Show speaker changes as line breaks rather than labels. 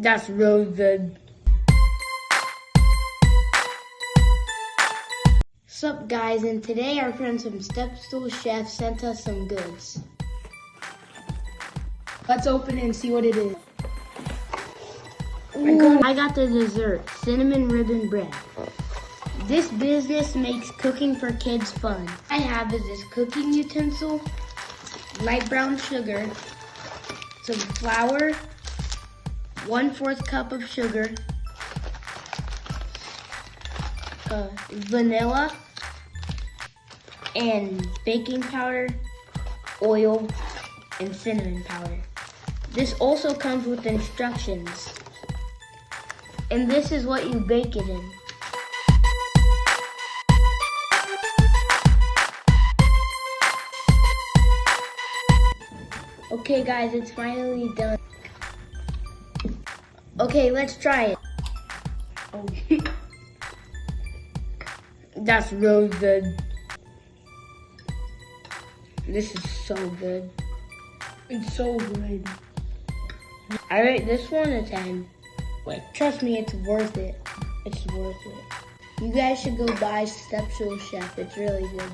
That's really good. Sup guys, and today our friends from Stepstool Chef sent us some goods. Let's open it and see what it is. Ooh, I got the dessert, cinnamon ribbon bread. This business makes cooking for kids fun. I have is this cooking utensil, light brown sugar, some flour, 1/4 cup of sugar, vanilla, and baking powder, oil, and cinnamon powder. This also comes with instructions. And this is what you bake it in. Okay guys, it's finally done. Okay, let's try it. Oh. That's really good. This is so good. It's so good. I rate this one a 10. Like, trust me, it's worth it. It's worth it. You guys should go buy Stepstool Chef. It's really good.